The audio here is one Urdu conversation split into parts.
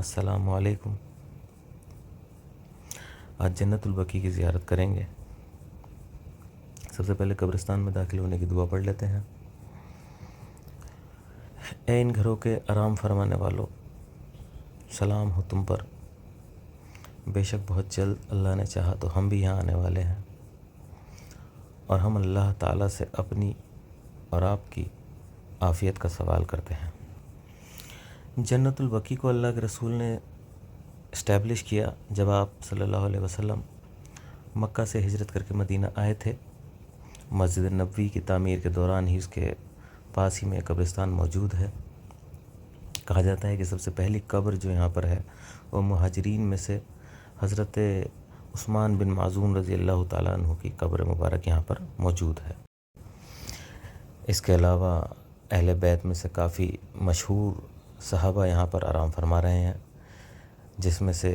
السلام علیکم۔ آج جنت البقیع کی زیارت کریں گے۔ سب سے پہلے قبرستان میں داخل ہونے کی دعا پڑھ لیتے ہیں۔ اے ان گھروں کے آرام فرمانے والوں، سلام ہو تم پر۔ بے شک بہت جلد اللہ نے چاہا تو ہم بھی یہاں آنے والے ہیں، اور ہم اللہ تعالیٰ سے اپنی اور آپ کی عافیت کا سوال کرتے ہیں۔ جنت البقیع کو اللہ کے رسول نے اسٹیبلش کیا جب آپ صلی اللہ علیہ وسلم مکہ سے ہجرت کر کے مدینہ آئے تھے۔ مسجد نبوی کی تعمیر کے دوران ہی اس کے پاس ہی میں قبرستان موجود ہے۔ کہا جاتا ہے کہ سب سے پہلی قبر جو یہاں پر ہے وہ مہاجرین میں سے حضرت عثمان بن معزون رضی اللہ تعالیٰ عنہ کی قبر مبارک یہاں پر موجود ہے۔ اس کے علاوہ اہل بیت میں سے کافی مشہور صحابہ یہاں پر آرام فرما رہے ہیں، جس میں سے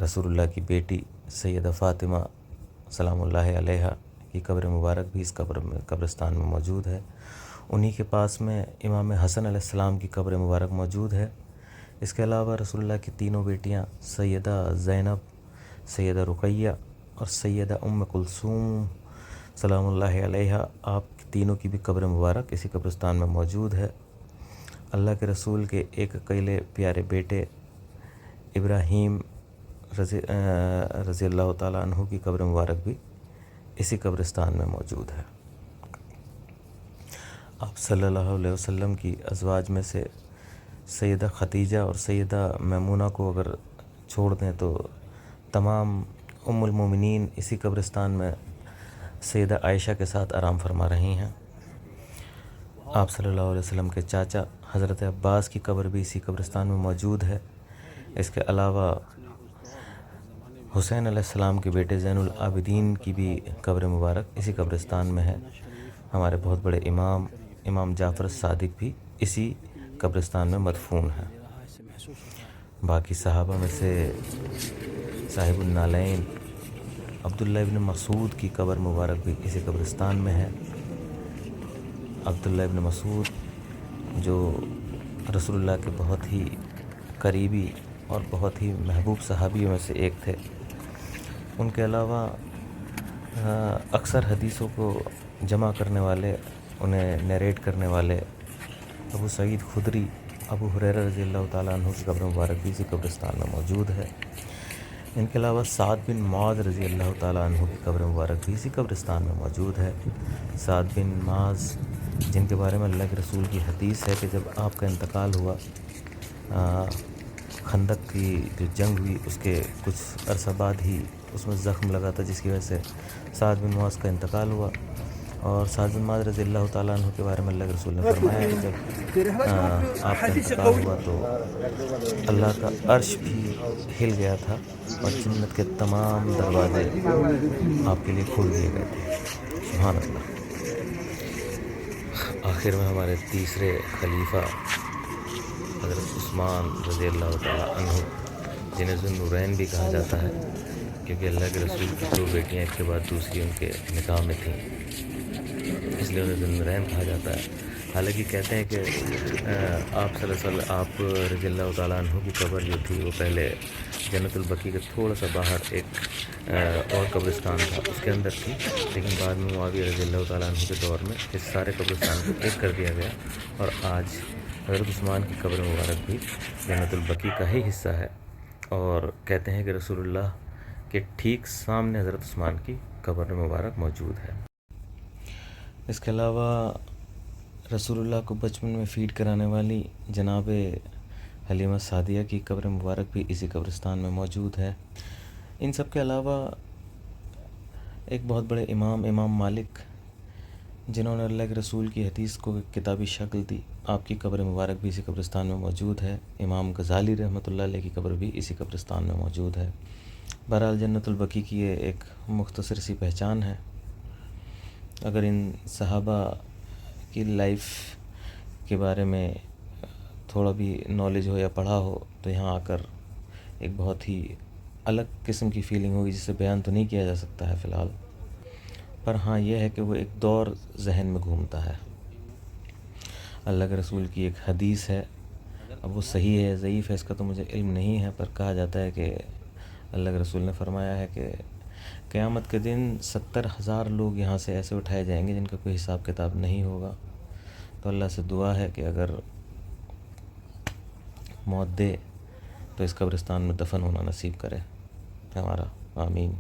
رسول اللہ کی بیٹی سیدہ فاطمہ سلام اللہ علیہا کی قبر مبارک بھی اس قبرستان میں موجود ہے۔ انہی کے پاس میں امام حسن علیہ السلام کی قبر مبارک موجود ہے۔ اس کے علاوہ رسول اللہ کی تینوں بیٹیاں سیدہ زینب، سیدہ رقیہ اور سیدہ ام کلثوم سلام اللہ علیہا، آپ تینوں کی بھی قبر مبارک اسی قبرستان میں موجود ہے۔ اللہ کے رسول کے ایک اکیلے پیارے بیٹے ابراہیم رضی اللہ تعالیٰ عنہ کی قبر مبارک بھی اسی قبرستان میں موجود ہے۔ آپ صلی اللہ علیہ وسلم کی ازواج میں سے سیدہ خدیجہ اور سیدہ میمونہ کو اگر چھوڑ دیں تو تمام ام المومنین اسی قبرستان میں سیدہ عائشہ کے ساتھ آرام فرما رہی ہیں۔ آپ صلی اللہ علیہ وسلم کے چاچا حضرت عباس کی قبر بھی اسی قبرستان میں موجود ہے۔ اس کے علاوہ حسین علیہ السلام کے بیٹے زین العابدین کی بھی قبر مبارک اسی قبرستان میں ہے۔ ہمارے بہت بڑے امام جعفر صادق بھی اسی قبرستان میں مدفون ہیں۔ باقی صحابہ میں سے صاحب النالین عبداللہ ابن مسعود کی قبر مبارک بھی اسی قبرستان میں ہے۔ عبداللہ ابن مسعود جو رسول اللہ کے بہت ہی قریبی اور بہت ہی محبوب صحابیوں میں سے ایک تھے۔ ان کے علاوہ اکثر حدیثوں کو جمع کرنے والے، انہیں نیریٹ کرنے والے ابو سعید خدری، ابو ہریرہ رضی اللہ تعالیٰ عنہ کی قبر مبارک بھی اسی قبرستان میں موجود ہے۔ ان کے علاوہ سعد بن معاذ رضی اللہ تعالیٰ عنہ کی قبر مبارک بھی اسی قبرستان میں موجود ہے۔ سعد بن معاذ جن کے بارے میں اللہ کے رسول کی حدیث ہے کہ جب آپ کا انتقال ہوا، خندق کی جو جنگ ہوئی اس کے کچھ عرصہ بعد ہی اس میں زخم لگا تھا، جس کی وجہ سے سعد بن معاذ کا انتقال ہوا۔ اور سعد بن معاذ رضی اللہ تعالیٰ عنہ کے بارے میں اللہ کے رسول نے فرمایا کہ جب آپ کا انتقال ہوا تو اللہ کا عرش بھی ہل گیا تھا اور جنت کے تمام دروازے آپ کے لیے کھول دیے گئے تھے۔ سبحان اللہ۔ آخر میں ہمارے تیسرے خلیفہ حضرت عثمان رضی اللہ تعالیٰ عنہ، جنہیں ذو النورین بھی کہا جاتا ہے کیونکہ اللہ کے رسول کی دو بیٹیاں ایک کے بعد دوسری ان کے نکاح میں تھیں، اس لیے انہیں ذو النورین کہا جاتا ہے۔ حالانکہ کہتے ہیں کہ آپ صلی اللہ علیہ وسلم، آپ رضی اللہ تعالیٰ عنہ کی قبر جو تھی وہ پہلے جنت البقیع کے تھوڑا سا باہر ایک اور قبرستان تھا، اس کے اندر تھی، لیکن بعد میں معاویہ رضی اللہ تعالیٰ عنہ کے دور میں اس سارے قبرستان کو ایک کر دیا گیا، اور آج حضرت عثمان کی قبر مبارک بھی جنت البقیع کا ہی حصہ ہے۔ اور کہتے ہیں کہ رسول اللہ کے ٹھیک سامنے حضرت عثمان کی قبر مبارک موجود ہے۔ اس کے علاوہ رسول اللہ کو بچپن میں فیڈ کرانے والی جناب حلیمہ سعدیہ کی قبر مبارک بھی اسی قبرستان میں موجود ہے۔ ان سب کے علاوہ ایک بہت بڑے امام مالک، جنہوں نے اللہ کے رسول کی حدیث کو کتابی شکل دی، آپ کی قبر مبارک بھی اسی قبرستان میں موجود ہے۔ امام غزالی رحمۃ اللہ علیہ کی قبر بھی اسی قبرستان میں موجود ہے۔ بہرحال جنت البقیع کی یہ ایک مختصر سی پہچان ہے۔ اگر ان صحابہ کی لائف کے بارے میں تھوڑا بھی نالج ہو یا پڑھا ہو تو یہاں آ کر ایک بہت ہی الگ قسم کی فیلنگ ہوگی، جسے بیان تو نہیں کیا جا سکتا ہے فی الحال، پر ہاں یہ ہے کہ وہ ایک دور ذہن میں گھومتا ہے۔ اللہ کے رسول کی ایک حدیث ہے اب وہ صحیح ہے ضعیف ہے اس کا تو مجھے علم نہیں ہے، پر کہا جاتا ہے کہ اللہ کے رسول نے فرمایا ہے کہ قیامت کے دن 70,000 لوگ یہاں سے ایسے اٹھائے جائیں گے جن کا کوئی حساب کتاب نہیں ہوگا. تو اللہ سے دعا ہے کہ اگر موت دے تو اس قبرستان میں دفن ہونا نصیب کرے ہمارا. آمین.